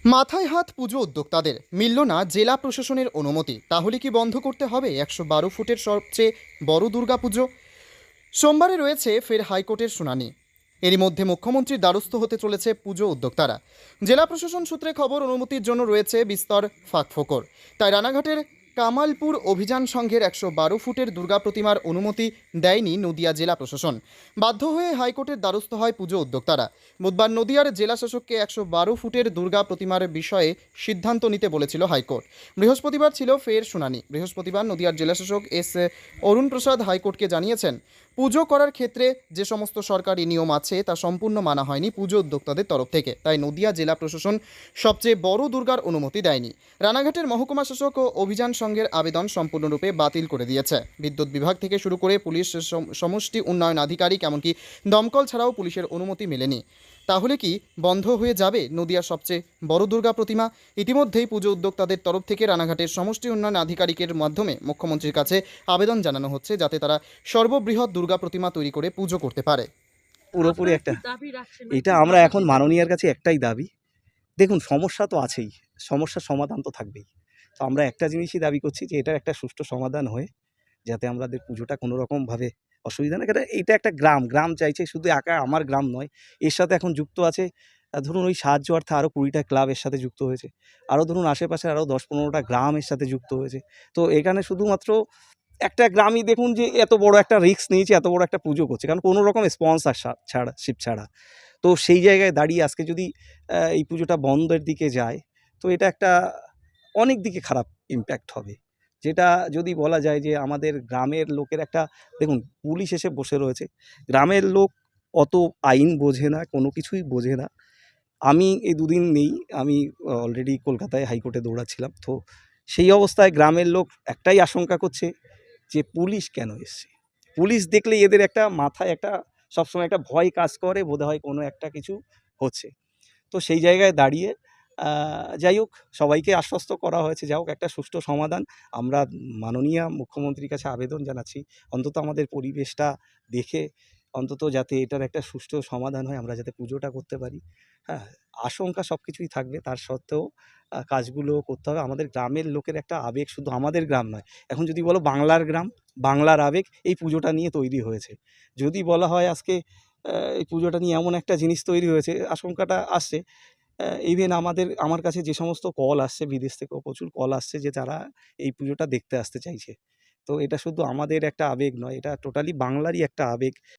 মাথায় হাত পুজো উদ্যোক্তাদের মিলল না জেলা প্রশাসনের অনুমতি। তাহলে কি বন্ধ করতে হবে ১১২ ফুটের সবচেয়ে বড় দুর্গাপুজো? সোমবারে রয়েছে ফের হাইকোর্টের শুনানি। এরই মধ্যে মুখ্যমন্ত্রীর দ্বারস্থ হতে চলেছে পুজো উদ্যোক্তারা। জেলা প্রশাসন সূত্রে খবর, অনুমতির জন্য রয়েছে বিস্তর ফাঁকফোকর। তাই রানাঘাটের কামালপুর অভিযান সংঘের ১১২ ফুটের দুর্গা প্রতিমার অনুমতি দেয়নি নদিয়া জেলা প্রশাসন। বাধ্য হয়ে হাইকোর্টের দ্বারস্থ হয় পুজো উদ্যোক্তারা। বুধবার নদিয়ার জেলা শাসককে ১১২ ফুটের দুর্গা প্রতিমার বিষয়ে সিদ্ধান্ত নিতে বলেছিল হাইকোর্ট। বৃহস্পতিবার ছিল ফের শুনানি। বৃহস্পতিবার নদিয়ার জেলা শাসক এস অরুণ প্রসাদ হাইকোর্টকে জানিয়েছেন, পুজো করার ক্ষেত্রে যে সমস্ত সরকারি নিয়ম আছে তা সম্পূর্ণ মানা হয়নি পুজো উদ্যোক্তাদের তরফ থেকে। তাই নদিয়া জেলা প্রশাসন সবচেয়ে বড় দুর্গার অনুমতি দেয়নি। রানাঘাটের মহকুমা শাসক ও অভিযান সংঘের আবেদন সম্পূর্ণরূপে বাতিল করে দিয়েছে। বিদ্যুৎ বিভাগ থেকে শুরু করে পুলিশ, সমষ্টি উন্নয়ন আধিকারিক, এমনকি দমকল ছাড়াও পুলিশের অনুমতি মেলেনি। তাহলে কি বন্ধ হয়ে যাবে নদিয়ার সবচেয়ে বড় দুর্গা প্রতিমা? ইতিমধ্যেই পুজো উদ্যোক্তাদের তরফ থেকে রানাঘাটের সমষ্টি উন্নয়ন আধিকারিকের মাধ্যমে মুখ্যমন্ত্রীর কাছে আবেদন জানানো হচ্ছে, যাতে তারা সর্ববৃহৎ দুর্গা প্রতিমা তৈরি করে পুজো করতে পারে। পুরোপুরি আপনারা একটা কি দাবি রাখছেন? এটা আমরা এখন মাননীয়ার কাছে একটাই দাবি। দেখুন, সমস্যা তো আছেই, সমস্যার সমাধান তো থাকবেই। তো আমরা একটা জিনিসই দাবি করছি যে এটার একটা সুষ্ঠু সমাধান হয়ে যাতে আমাদের পুজোটা কোনো রকমভাবে অসুবিধা না, কারণ এটা একটা গ্রাম চাইছে, শুধু একা আমার গ্রাম নয়, এর সাথে এখন যুক্ত আছে ধরুন ওই সাহায্য অর্থে আরও ২০টা ক্লাব এর সাথে যুক্ত হয়েছে, আরও ধরুন আশেপাশে আরও ১০-১৫টা গ্রাম এর সাথে যুক্ত হয়েছে। তো এখানে শুধুমাত্র একটা গ্রামই দেখুন যে এত বড় একটা রিস্ক নিয়েছে, এত বড় একটা পুজো করছে, কারণ কোনো রকম স্পন্সর ছাড়া। তো সেই জায়গায় দাঁড়িয়ে আজকে যদি এই পুজোটা বন্ধের দিকে যায়, তো এটা একটা অনেক দিকে খারাপ ইমপ্যাক্ট হবে। যেটা যদি বলা যায় যে আমাদের গ্রামের লোকের একটা, দেখুন পুলিশ এসে বসে রয়েছে, গ্রামের লোক অত আইন বোঝে না, কোনো কিছুই বোঝে না। আমি এই দুদিন নেই, আমি অলরেডি কলকাতায় হাইকোর্টে দৌড়াচ্ছিলাম। তো সেই অবস্থায় গ্রামের লোক একটাই আশঙ্কা করছে যে পুলিশ কেন এসছে? পুলিশ দেখলেই এদের একটা মাথায় একটা সবসময় একটা ভয় কাজ করে, বোধহয় কোনো একটা কিছু হচ্ছে। তো সেই জায়গায় দাঁড়িয়ে যাই হোক, সবাইকে আশ্বস্ত করা হয়েছে, যা হোক একটা সুষ্ঠু সমাধান। আমরা মাননীয় মুখ্যমন্ত্রীর কাছে আবেদন জানাচ্ছি, অন্তত আমাদের পরিবেশটা দেখে অন্তত যাতে এটার একটা সুষ্ঠু সমাধান হয়, আমরা যাতে পুজোটা করতে পারি। হ্যাঁ, আশঙ্কা সব কিছুই থাকবে, তার সত্ত্বেও কাজগুলো করতে হবে। আমাদের গ্রামের লোকের একটা আবেগ, শুধু আমাদের গ্রাম নয়, এখন যদি বলো বাংলার গ্রাম, বাংলার আবেগ এই পুজোটা নিয়ে তৈরি হয়েছে। যদি বলা হয় আজকে এই পুজোটা নিয়ে এমন একটা জিনিস তৈরি হয়েছে, আশঙ্কাটা আসছে। ইভেন আমার কাছে যে সমস্ত কল আসছে, বিদেশ থেকেও প্রচুর কল আসছে যে তারা এই পুজোটা দেখতে আসতে চাইছে। তো এটা শুধু আমাদের একটা আবেগ নয়, এটা টোটালি বাংলারই একটা আবেগ।